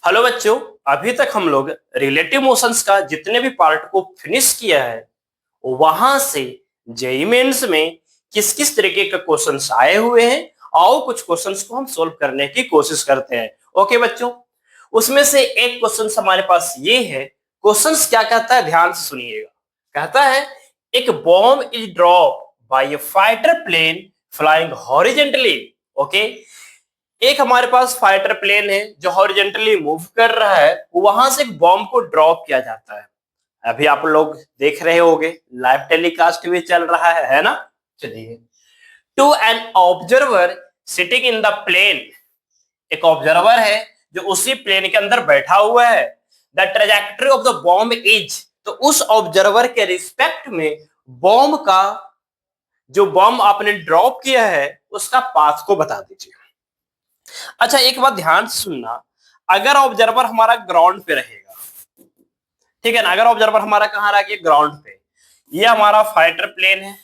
Hello बच्चों। अभी तक हम लोग रिलेटिव मोशंस का जितने भी पार्ट को फिनिश किया है, वहां से जेईई मेंस में किस किस तरीके के क्वेश्चंस आए हुए हैं, आओ कुछ क्वेश्चंस को हम सोल्व करने की कोशिश करते हैं। ओके बच्चों, उसमें से एक क्वेश्चन हमारे पास ये है। क्वेश्चंस क्या कहता है, ध्यान से सुनिएगा। कहता है एक bomb is drop by a fighter plane flying horizontally. Okay, एक हमारे पास फाइटर प्लेन है जो हॉरिजेंटली मूव कर रहा है, वहां से एक बॉम्ब को ड्रॉप किया जाता है। अभी आप लोग देख रहे होंगे, लाइव टेलीकास्ट भी चल रहा है ना। चलिए, to an observer sitting in the plane, एक ऑब्जर्वर है जो उसी प्लेन के अंदर बैठा हुआ है। The trajectory of the bomb is, तो उस ऑब्जर्वर के रिस्पेक्ट में बॉम्ब का, जो बॉम्ब आपने ड्रॉप किया है उसका पाथ को बता दीजिए। अच्छा, एक बात ध्यान से सुनना, अगर ऑब्जर्वर हमारा ग्राउंड पे रहेगा, ठीक है ना, अगर ऑब्जर्वर हमारा कहाँ रहा, ग्राउंड पे, ये हमारा फाइटर प्लेन है,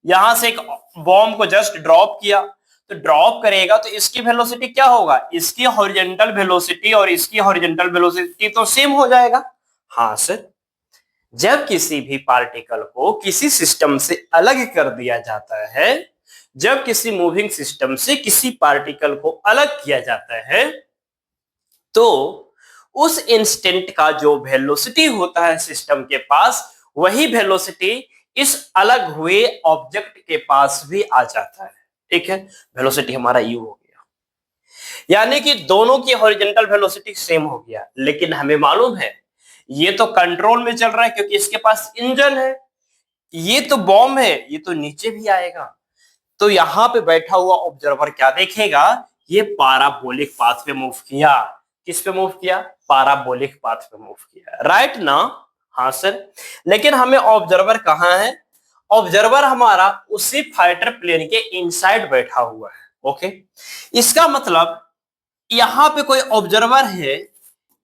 यहां से एक बॉम्ब को जस्ट ड्रॉप किया, तो ड्रॉप करेगा तो इसकी वेलोसिटी क्या होगा, इसकी हॉरिजॉन्टल वेलोसिटी और इसकी हॉरिजॉन्टल वेलोसिटी तो सेम हो जाएगा। हाँ सर, जब किसी भी पार्टिकल को किसी सिस्टम से अलग कर दिया जाता है, जब किसी मूविंग सिस्टम से किसी पार्टिकल को अलग किया जाता है, तो उस इंस्टेंट का जो वेलोसिटी होता है सिस्टम के पास, वही वेलोसिटी इस अलग हुए ऑब्जेक्ट के पास भी आ जाता है। ठीक है, वेलोसिटी हमारा यू हो गया, यानी कि दोनों की हॉरिजॉन्टल वेलोसिटी सेम हो गया। लेकिन हमें मालूम है ये तो कंट्रोल में चल रहा है क्योंकि इसके पास इंजन है, ये तो बॉम्ब है, ये तो नीचे भी आएगा। तो यहां पे बैठा हुआ ऑब्जर्वर क्या देखेगा, ये पाराबोलिक पाथ पे मूव किया। किस पे मूव किया, पाराबोलिक पाथ पे मूव किया, राइट ना। हाँ सर, लेकिन हमें ऑब्जर्वर कहाँ है, ऑब्जर्वर हमारा उसी फाइटर प्लेन के इनसाइड बैठा हुआ है। ओके, इसका मतलब यहां पे कोई ऑब्जर्वर है,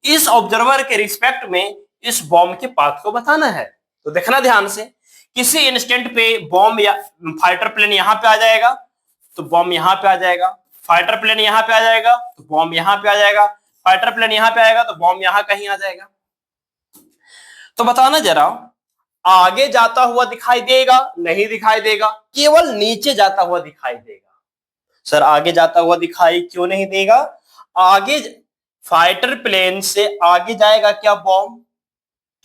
इस ऑब्जर्वर के रिस्पेक्ट में इस बॉम्ब के पाथ को बताना है। तो देखना ध्यान से, किसी इंस्टेंट पे बॉम्ब या फाइटर प्लेन यहां पे आ जाएगा तो बॉम्ब यहां पे आ जाएगा, फाइटर प्लेन यहां पे आ जाएगा तो बॉम्ब यहां पे आ जाएगा, फाइटर प्लेन यहां पे आएगा तो बॉम्ब यहां कहीं आ जाएगा। तो बताना जरा, आगे जाता हुआ दिखाई देगा, नहीं दिखाई देगा, केवल नीचे जाता हुआ दिखाई देगा। सर आगे जाता हुआ दिखाई क्यों नहीं देगा, आगे फाइटर प्लेन से आगे जाएगा क्या बॉम्ब,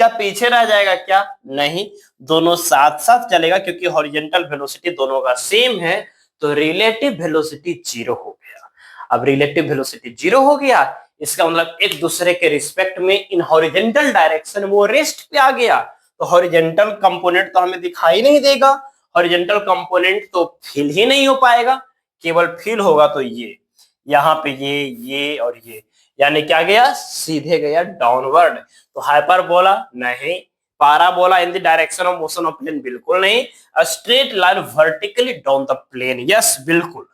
क्या पीछे रह जाएगा क्या, नहीं, दोनों साथ साथ चलेगा क्योंकि हॉरिजॉन्टल वेलोसिटी दोनों का सेम है। तो रिलेटिव वेलोसिटी जीरो हो गया। अब रिलेटिव वेलोसिटी जीरो हो गया, इसका मतलब एक दूसरे के रिस्पेक्ट में इन हॉरिजॉन्टल डायरेक्शन वो रेस्ट पे आ गया। तो हॉरिजॉन्टल कंपोनेंट तो हमें दिखाई नहीं देगा, हॉरिजॉन्टल कंपोनेंट तो फील ही नहीं हो पाएगा, केवल फील होगा तो ये यहाँ पे ये और ये, यानी क्या गया, सीधे गया डाउनवर्ड। तो हाइपरबोला नहीं, parabola in the direction of motion of plane बिल्कुल नहीं, straight line vertically down the plane, yes बिल्कुल।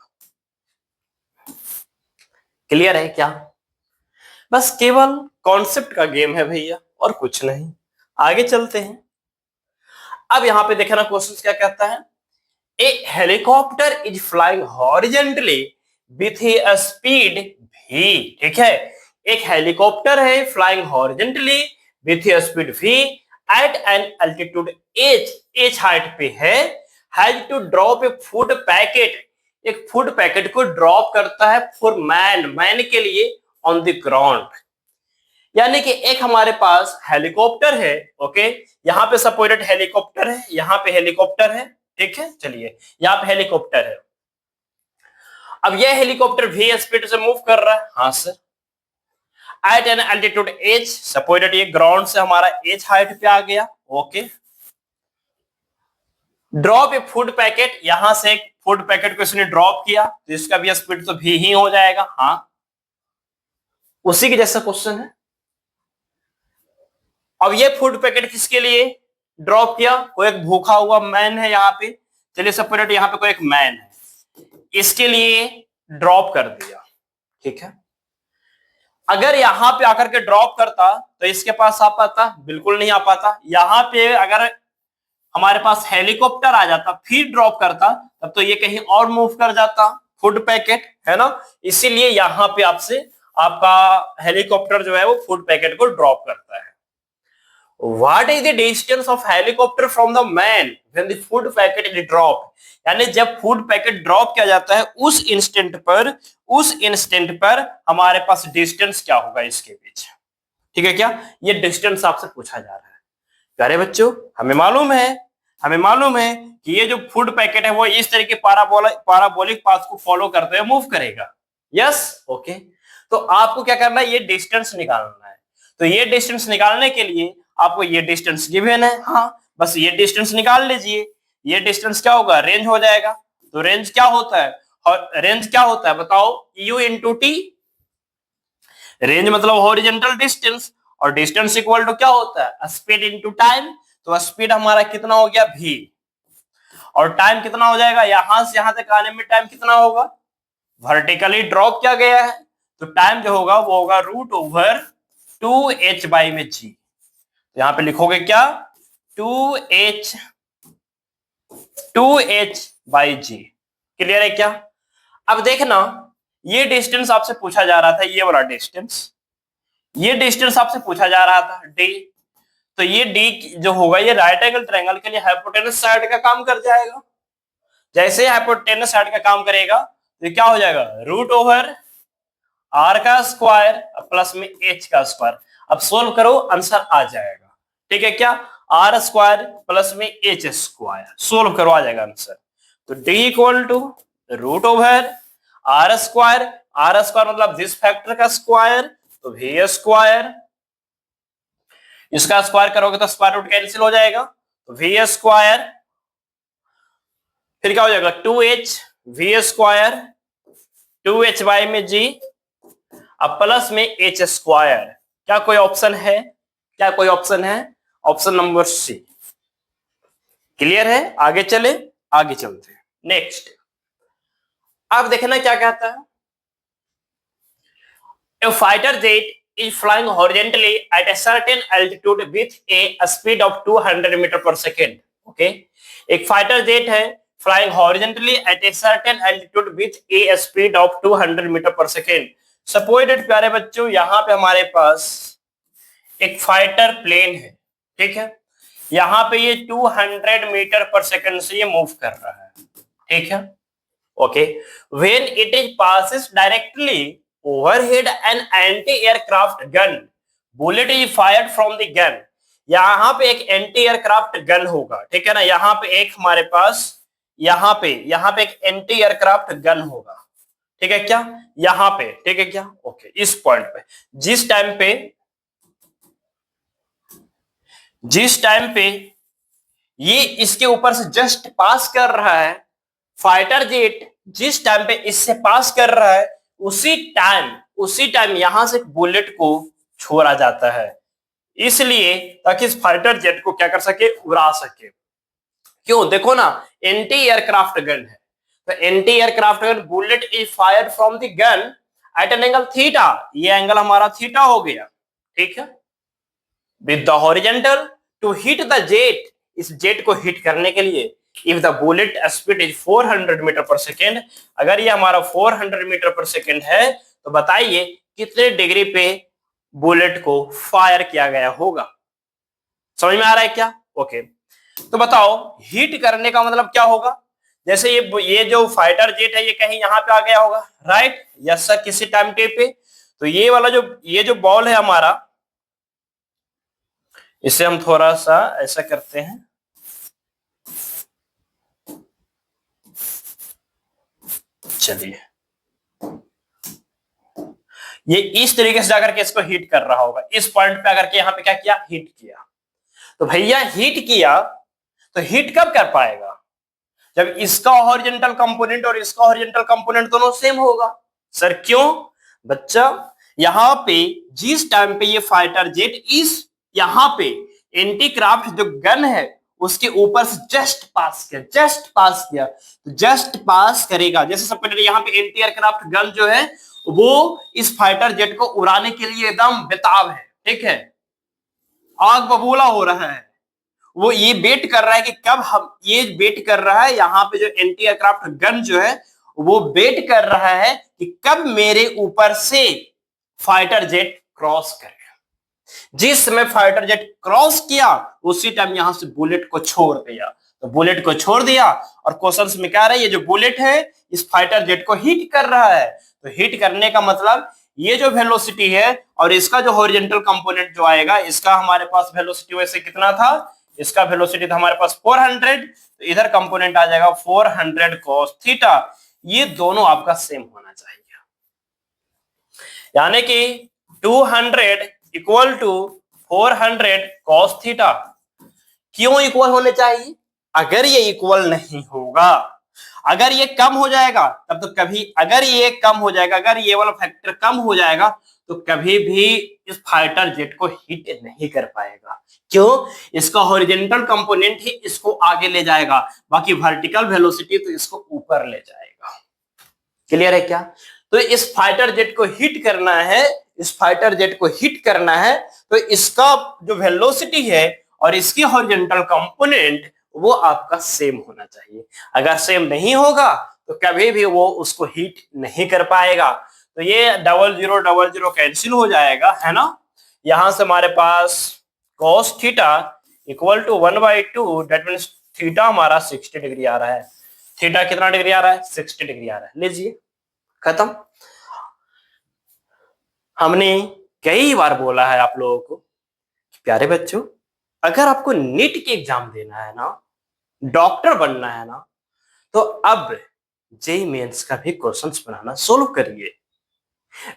क्लियर है क्या, बस केवल कॉन्सेप्ट का गेम है भैया और कुछ नहीं। आगे चलते हैं। अब यहां पे देखना क्वेश्चन क्या कहता है, a helicopter is flying horizontally with a speed v। ठीक है, एक हेलीकॉप्टर है flying horizontally with a speed v at an altitude h, h height पे है, has to drop a food packet, एक फूड पैकेट को ड्रॉप करता है फॉर मैन, मैन के लिए, ऑन द ग्राउंड। यानी कि एक हमारे पास हेलीकॉप्टर है, ओके, यहाँ पे सपोर्टेड हेलीकॉप्टर है, यहाँ पे हेलीकॉप्टर है, ठीक है, चलिए यहाँ पे हेलीकॉप्टर है। अब यह हेलीकॉप्टर v स्पीड से मूव कर रहा है, हाँ sir, at an altitude h, supported ये ग्राउंड से हमारा h हाइट पे आ गया। Okay, drop a food packet, यहां से एक फूड पैकेट को इसने ड्रॉप किया तो इसका भी स्पीड तो v ही हो जाएगा। हाँ, उसी के जैसा क्वेश्चन है। अब ये फूड पैकेट किसके लिए ड्रॉप किया, कोई एक भूखा हुआ मैन है यहाँ पे, चलिए सपोर्टेड यहाँ पे कोई एक मैन है, इसके लिए ड्रॉप कर दिया। ठीक है, अगर यहां पे आकर के ड्रॉप करता तो इसके पास आ पाता, बिल्कुल नहीं आ पाता। यहां पे अगर हमारे पास हेलीकॉप्टर आ जाता फिर ड्रॉप करता, तब तो ये कहीं और मूव कर जाता, फूड पैकेट है ना, इसीलिए यहां पे आपसे आपका हेलीकॉप्टर जो है वो फूड पैकेट को ड्रॉप करता है। What is the distance of helicopter from the man when the food packet is dropped? यानी जब फूड पैकेट ड्रॉप किया जाता है उस इंस्टेंट पर हमारे पास डिस्टेंस क्या होगा इसके बीच, ठीक है क्या? ये डिस्टेंस आपसे पूछा जा रहा है। प्यारे बच्चों, हमें मालूम है कि ये जो फूड पैकेट है वो इस तरह के पाराबोलिक पाथ को फॉलो करते हुए मूव करेगा। Yes, okay. तो आपको क्या करना है, ये डिस्टेंस निकालना है। तो ये डिस्टेंस निकालने के लिए आपको ये डिस्टेंस गिवन है, हाँ, बस ये डिस्टेंस निकाल लीजिए। ये डिस्टेंस क्या होगा, रेंज हो जाएगा। तो रेंज क्या होता है, और रेंज क्या होता है बताओ, u इंटू टी। रेंज मतलब हॉरिजॉन्टल डिस्टेंस, और डिस्टेंस इक्वल टू क्या होता है, स्पीड इंटू टाइम। तो स्पीड हमारा कितना हो गया v, और टाइम कितना हो जाएगा, यहां से यहां तक आने में टाइम कितना होगा, वर्टिकली ड्रॉप किया गया है तो टाइम जो होगा वो होगा रूट ओवर 2h बाई में g। यहां पे लिखोगे क्या, 2h बाई जी। क्लियर है क्या? अब देखना, ये डिस्टेंस आपसे पूछा जा रहा था, ये वाला डिस्टेंस, ये डिस्टेंस आपसे पूछा जा रहा था d। तो ये d जो होगा ये राइट एंगल ट्रायंगल के लिए हाइपोटेनस साइड का काम कर जाएगा। जैसे ही हाइपोटेनस साइड का काम करेगा तो ये क्या हो जाएगा, रूट ओवर r का स्क्वायर प्लस में h का स्क्वायर। अब सोल्व करो, आंसर आ जाएगा, ठीक है क्या? आर स्क्वायर प्लस में एच स्क्वायर, सोल्व करो आ जाएगा आंसर। तो d equal to root over R square मतलब दिस फैक्टर का स्क्वायर, तो v स्क्वायर, इसका स्क्वायर करोगे तो स्क्वायर रूट कैंसिल हो जाएगा, तो v स्क्वायर, फिर क्या हो जाएगा 2h v square 2h by में g, अब प्लस में h स्क्वायर। क्या कोई ऑप्शन है, क्या कोई ऑप्शन है? Option number C. क्लियर है? आगे चलते हैं नेक्स्ट। अब देखना क्या कहता है, A fighter jet is flying horizontally at a certain altitude with a speed of 200 metre per second. Okay, एक फाइटर जेट है flying horizontally at a certain altitude with a speed of 200 metre per second. Supposed प्यारे बच्चों, यहां पे हमारे पास एक fighter plane है, ठीक है? यहां पे ये 200 मीटर पर सेकेंड से ये मूव कर रहा है, ठीक है? Okay, when it is passes directly overhead an anti aircraft gun, bullet is fired from the gun. यहां पे एक एंटी एयरक्राफ्ट गन होगा, ठीक है ना? यहां पे एक हमारे पास यहां पे एक एंटी एयरक्राफ्ट गन होगा, ठीक है क्या? यहां पे, ठीक है क्या? ओके, इस पॉइंट पे जिस टाइम पे ये इसके ऊपर से जस्ट पास कर रहा है, फाइटर जेट जिस टाइम पे इससे पास कर रहा है उसी टाइम यहां से बुलेट को छोड़ा जाता है, इसलिए ताकि इस फाइटर जेट को क्या कर सके, उड़ा सके। क्यों? देखो ना, एंटी एयरक्राफ्ट गन है, तो anti aircraft gun, bullet is fired from the gun at an angle theta, ये एंगल हमारा थीटा हो गया, ठीक है? With the horizontal to hit the jet, इस जेट को हिट करने के लिए, if the bullet speed is 400 metre per second, अगर ये हमारा 400 मीटर पर सेकेंड है तो बताइए कितने डिग्री पे बुलेट को फायर किया गया होगा। समझ में आ रहा है क्या? ओके, तो बताओ हिट करने का मतलब क्या होगा? जैसे ये जो फाइटर जेट है ये कहीं यहां पे आ गया होगा, राइट? यस सर, किसी टाइम टेप पे। तो ये वाला ये जो बॉल है हमारा, इसे हम थोड़ा सा ऐसा करते हैं, चलिए, ये इस तरीके से जाकर के इसको हिट कर रहा होगा, इस पॉइंट पे आकर के यहाँ पे क्या किया, हिट किया। तो भैया हिट किया तो हिट कब कर पाएगा? जब इसका हॉरिजॉन्टल कंपोनेंट और इसका हॉरिजॉन्टल कंपोनेंट दोनों सेम होगा। सर क्यों? बच्चा, यहाँ पे जिस टाइम पे ये फाइटर जेट इस यहाँ पे एंटी क्राफ्ट जो गन है उसके ऊपर से जस्ट पास किया तो जस्ट पास करेगा। जैसे सबसे यहाँ पे एंटी एयरक्राफ्ट गन जो है वो इस फाइटर जेट को उड़ाने के लिए एकदम बेताब है, ठीक है? आग बबूला हो रहा है, वो ये वेट कर रहा है कि कब हम, ये वेट कर रहा है यहाँ पे जो एंटी एयरक्राफ्ट गन जो है वो वेट कर रहा है कि कब मेरे ऊपर से फाइटर जेट क्रॉस करे। जिस समय फाइटर जेट क्रॉस किया उसी टाइम यहां से बुलेट को छोड़ दिया। तो बुलेट को छोड़ दिया और क्वेश्चंस में क्या रहा है, ये जो बुलेट है इस फाइटर जेट को हिट कर रहा है। तो हिट करने का मतलब ये जो वेलोसिटी है और इसका जो हॉरिजॉन्टल कंपोनेंट जो आएगा, इसका हमारे पास वेलोसिटी वैसे कितना था, इसका वेलोसिटी था हमारे पास 400, तो इधर कंपोनेंट आ जाएगा 400 cos थीटा। ये दोनों आपका सेम होना चाहिए, यानी कि 200 इक्वल टू 400 cos थीटा। क्यों इक्वल होने चाहिए? अगर ये इक्वल नहीं होगा, अगर ये कम हो जाएगा तब तो कभी, अगर ये कम हो जाएगा, अगर ये वाला फैक्टर कम हो जाएगा तो कभी भी इस फाइटर जेट को हिट नहीं कर पाएगा। क्यों? इसका हॉरिजॉन्टल कंपोनेंट ही इसको आगे ले जाएगा, बाकी वर्टिकल वेलोसिटी तो इसको ऊपर ले जाएगा। क्लियर है क्या? तो इस फाइटर जेट को हिट करना है, इस फाइटर जेट को हिट करना है, तो इसका जो वेलोसिटी है और इसकी हॉरिजॉन्टल कंपोनेंट वो आपका सेम होना चाहिए। अगर सेम नहीं होगा तो कभी भी वो उसको हिट नहीं कर पाएगा। तो ये 0000 कैंसिल हो जाएगा, है ना। यहां से हमारे पास cos theta equal to 1/2, that means theta हमारा 60 डिग्री आ रहा है। थीटा कितना डिग्री आ रहा है? 60 डिग्री आ रहा है। लीजिए, खत्म। हमने कई बार बोला है आप लोगों को, प्यारे बच्चों, अगर आपको नीट की एग्जाम देना है ना, डॉक्टर बनना है ना, तो अब जेई मेंस का भी क्वेश्चंस बनाना सोल्व करिए।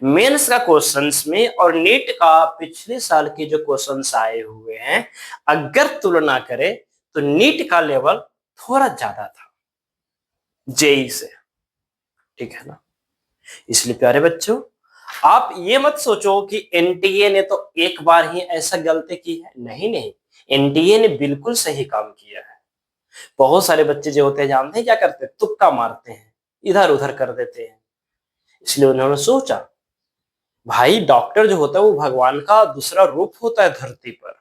मेंस का क्वेश्चंस में और नीट का पिछले साल के जो क्वेश्चंस आए हुए हैं, अगर तुलना करें तो नीट का लेवल थोड़ा ज्यादा था जेई से, ठीक है ना। इसलिए प्यारे बच्चों, आप ये मत सोचो कि एनटीए ने तो एक बार ही ऐसा गलती की है। नहीं नहीं, एनटीए ने बिल्कुल सही काम किया है। बहुत सारे बच्चे जो होते हैं, जानते हैं क्या करते हैं? तुक्का मारते हैं, इधर उधर कर देते हैं। इसलिए उन्होंने सोचा, भाई डॉक्टर जो होता है वो भगवान का दूसरा रूप होता है धरती पर।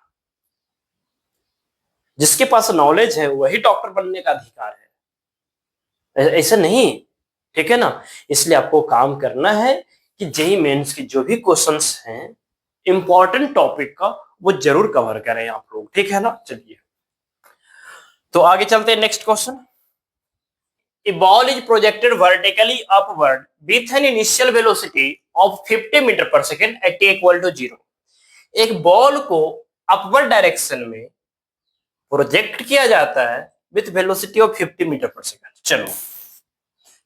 जिसके पास नॉलेज है वही डॉक्टर बनने का अधिकार है, ऐसा नहीं, ठीक है ना। इसलिए आपको काम करना है कि जेई मेंस की जो भी क्वेश्चंस हैं इंपॉर्टेंट टॉपिक का, वो जरूर कवर करें आप लोग, ठीक है ना। चलिए तो आगे चलते हैं, next question. A ball is projected vertically upward with an initial velocity of 50 metre per second at t equal to 0। एक बॉल को अपवर्ड डायरेक्शन में प्रोजेक्ट किया जाता है with velocity of 50 metre per second. चलो,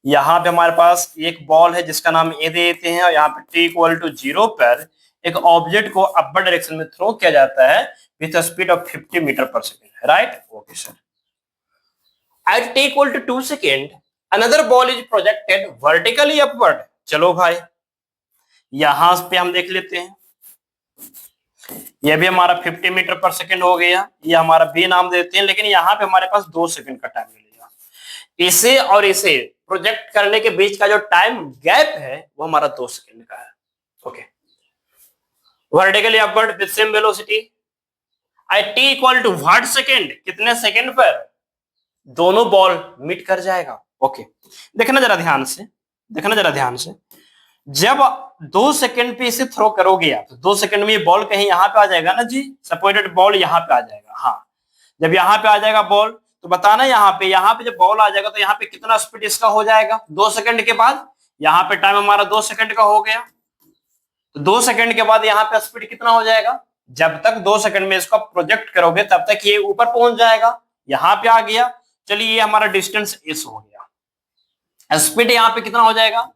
यहां पे हमारे पास एक बॉल है जिसका नाम ए दे देते हैं, और यहाँ पे t इक्वल टू 0 पर एक ऑब्जेक्ट को अपवर्ड डायरेक्शन में थ्रो किया जाता है with speed of 50 metre per second, right. Okay sir. At t equal to 2 second, another ball is projected vertically upward। चलो भाई, यहां पे हम देख लेते हैं, यह भी हमारा 50 मीटर पर सेकेंड हो गया, ये हमारा बी नाम देते हैं, लेकिन यहाँ पे हमारे पास 2 सेकंड का टाइम मिलेगा। इसे और इसे प्रोजेक्ट करने के बीच का जो टाइम गैप है वो हमारा 2 सेकंड का है। Okay, vertically upward with same velocity at t equal to what second, कितने सेकंड पर दोनों बॉल मीट कर जाएगा। ओके, देखना जरा ध्यान से, देखना जरा ध्यान से। जब 2 सेकंड पे इसे थ्रो करोगे आप, तो 2 सेकंड में ये बॉल कहीं यहाँ पे आ जाएगा ना जी, सपोर्टेड बॉल यहाँ पे आ जाएगा। हाँ, जब यहाँ पे आ जाएगा बॉल, तो बताना यहाँ पे जब बॉल आ जाएगा तो यहाँ पे कितना स्पीड इसका हो जाएगा 2 सेकंड के बाद। यहाँ पे टाइम हमारा 2 सेकंड का हो गया, तो 2 सेकंड के बाद यहाँ पे स्पीड कितना हो जाएगा? जब तक 2 सेकंड में इसको प्रोजेक्ट करोगे तब तक ये ऊपर पहुंच जाएगा, यहाँ पे आ गया। चलिए, ये हमारा डिस्टेंस एस हो गया। स्पीड यहाँ पे कितना हो जाएगा?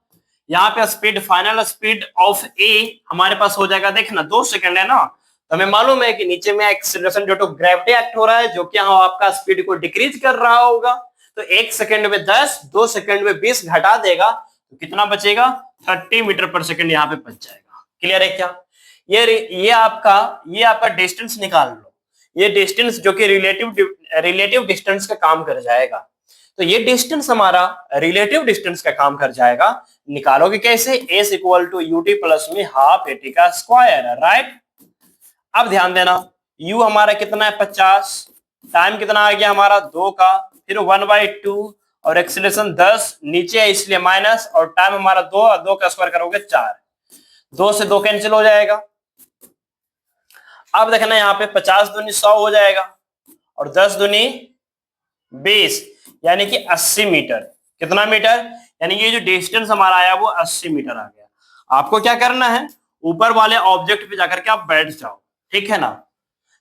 यहाँ पे स्पीड, फाइनल स्पीड ऑफ ए हमारे पास हो जाएगा, देखना 2 सेकंड है ना, तो हमें मालूम है कि नीचे में acceleration due to gravity act हो रहा है, जो कि यहाँ आपका स्पीड को डिक्रीज कर रहा होगा। तो 1 सेकंड में 10, 2 सेकंड में 20 घटा देगा, तो कितना बचेगा? 30 मीटर पर सेकंड यहाँ पे बच जाएगा। क्लियर है क्या? ये आपका डिस्टेंस निकाल लो, ये डिस्टेंस जो कि रिलेटिव डिस्टेंस का काम कर जाएगा। तो ये डिस्टेंस हमारा रिलेटिव डिस्टेंस का काम कर जाएगा। निकालोगे कैसे? S equal to UT plus में हाफ एटी का स्क्वायर, राइट। अब ध्यान देना, u हमारा कितना है? 50, टाइम कितना आ गया हमारा? 2 का, फिर 1/2 और एक्सीलरेशन 10, नीचे है इसलिए माइनस, और टाइम हमारा 2 का स्क्वायर करोगे 4। 2 से 2 कैंसिल हो जाएगा। अब देखना यहाँ पे 50 दूनी 100 हो जाएगा और 10 दूनी 20 यानी कि 80 मीटर। कितना मीटर? यानी कि ये जो डिस्टेंस हमारा आया वो 80 मीटर आ गया। आपको क्या करना है, ऊपर वाले ऑब्जेक्ट पे जाकर के आप बैठ जाओ, ठीक है ना।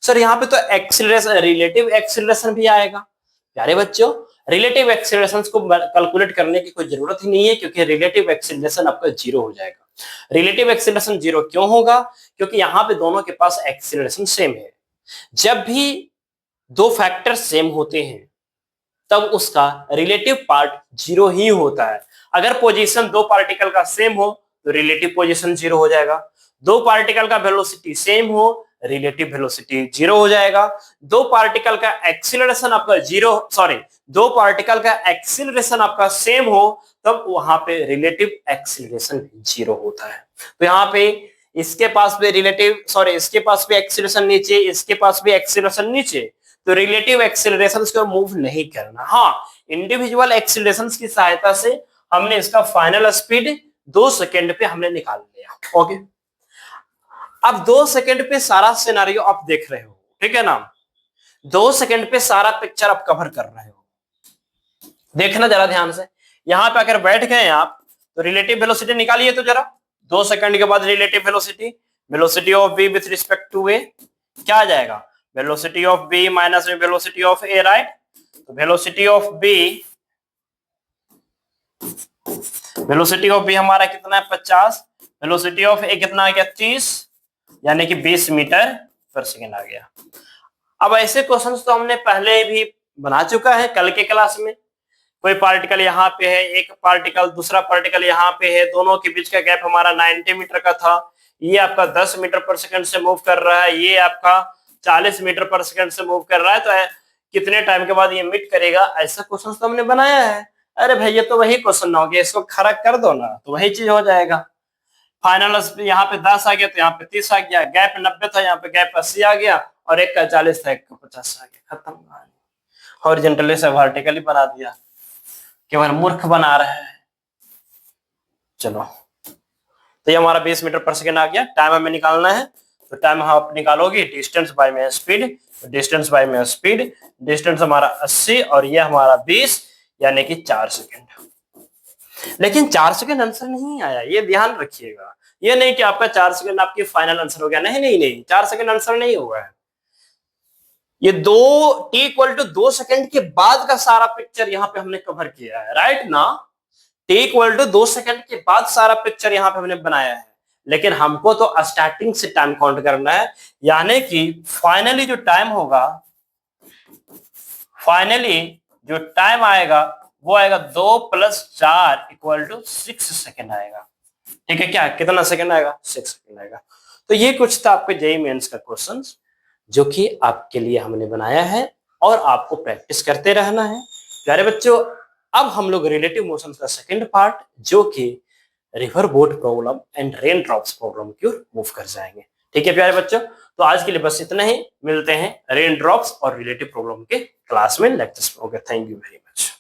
सर यहाँ पे तो एक्सीलरेशन, रिलेटिव एक्सीलरेशन भी आएगा। प्यारे बच्चों, रिलेटिव एक्सीलरेशन को कैलकुलेट करने की कोई जरूरत ही नहीं है, क्योंकि रिलेटिव एक्सीलरेशन आपका 0 हो जाएगा। रिलेटिव एक्सीलरेशन 0 क्यों होगा? क्योंकि यहाँ पे दोनों के पास एक्सीलरेशन सेम है। जब भी दो फैक्टर सेम होते हैं तब उसका रिलेटिव पार्ट 0 ही होता है। अगर पोजीशन दो पार्टिकल का सेम हो तो रिलेटिव पोजीशन 0 हो जाएगा। दो पार्टिकल का वेलोसिटी सेम हो, रिलेटिव वेलोसिटी 0 हो जाएगा। दो पार्टिकल का एक्सीलरेशन आपका दो पार्टिकल का एक्सीलरेशन आपका सेम हो तब वहां पे रिलेटिव एक्सीलरेशन 0 होता है। तो यहाँ पे इसके पास भी इसके पास भी एक्सीलरेशन नीचे, इसके पास भी एक्सीलरेशन नीचे, तो रिलेटिव एक्सीलरेशन को मूव नहीं करना। हाँ, इंडिविजुअल एक्सीलरेशन की सहायता से हमने इसका फाइनल स्पीड 2 सेकंड पे हमने निकाल लिया। ओके, अब 2 सेकंड पे सारा सिनेरियो आप देख रहे हो, ठीक है ना। 2 सेकंड पे सारा पिक्चर आप कवर कर रहे हो। देखना जरा ध्यान से, यहां पे अगर बैठ गए आप तो रिलेटिव वेलोसिटी निकालिए तो जरा। 2 सेकंड के बाद relative velocity, velocity of B with respect to A क्या आ जाएगा? Velocity of B minus velocity of A, right. तो वेलोसिटी ऑफ बी हमारा कितना है? 50। वेलोसिटी ऑफ ए कितना आ गया? 30, यानी कि 20 मीटर पर सेकेंड आ गया। अब ऐसे क्वेश्चंस तो हमने पहले भी बना चुका है कल के क्लास में। कोई पार्टिकल यहाँ पे है, एक पार्टिकल, दूसरा पार्टिकल यहाँ पे है, दोनों के बीच का गैप हमारा 90 मीटर का था। ये आपका 10 मीटर पर सेकंड से मूव कर रहा है, ये आपका 40 मीटर पर सेकंड से मूव कर रहा है, तो कितने टाइम के बाद ये मीट करेगा? ऐसा क्वेश्चन तो हमने बनाया है। अरे भैया, तो वही क्वेश्चन ना हो गया, इसको खड़ा कर दो ना तो वही चीज हो जाएगा। फाइनल यहाँ पे 10 आ गया तो यहाँ पे 30 आ गया, गैप 90 था, यहाँ पे गैप 80 आ गया, और एक का 40 था, एक का 50 आ गया, खत्म कहानी। हॉरिजॉन्टली से वर्टिकली बना दिया, केवल मूर्ख बना रहे हैं। चलो, तो ये हमारा 20 मीटर पर सेकेंड आ गया। टाइम हमें निकालना है, तो टाइम आप निकालोगे डिस्टेंस बाय में स्पीड, डिस्टेंस बाय में स्पीड, डिस्टेंस हमारा 80 और ये हमारा 20, यानी कि 4 सेकेंड। लेकिन 4 सेकेंड आंसर नहीं आया, ये ध्यान रखिएगा। ये नहीं कि आपका 4 सेकेंड आपकी फाइनल आंसर हो गया, नहीं नहीं नहीं, 4 सेकेंड आंसर नहीं हुआ है। ये t=2 सेकेंड के बाद का सारा पिक्चर यहाँ पे हमने कवर किया है, राइट ना। t=2 सेकेंड के बाद सारा पिक्चर यहाँ पे हमने बनाया है, लेकिन हमको तो स्टार्टिंग से टाइम काउंट करना है, यानी कि फाइनली जो टाइम होगा, फाइनली जो टाइम आएगा वो आएगा 2 + 4 = 6 सेकेंड आएगा। ठीक है, क्या कितना सेकेंड आएगा? 6 सेकेंड आएगा। तो ये कुछ था आपके जेईई मेंस का क्वेश्चन जो कि आपके लिए हमने बनाया है और आपको प्रैक्टिस करते रहना है। प्यारे बच्चों, अब हम लोग रिलेटिव मोशन का सेकंड पार्ट जो कि river boat problem and rain drops problem की ओर मूव कर जाएंगे। ठीक है प्यारे बच्चों, तो आज के लिए बस इतना ही। मिलते हैं रेन ड्रॉप्स और रिलेटिव प्रॉब्लम के क्लास में, लेक्चर्स में। Okay, thank you very much.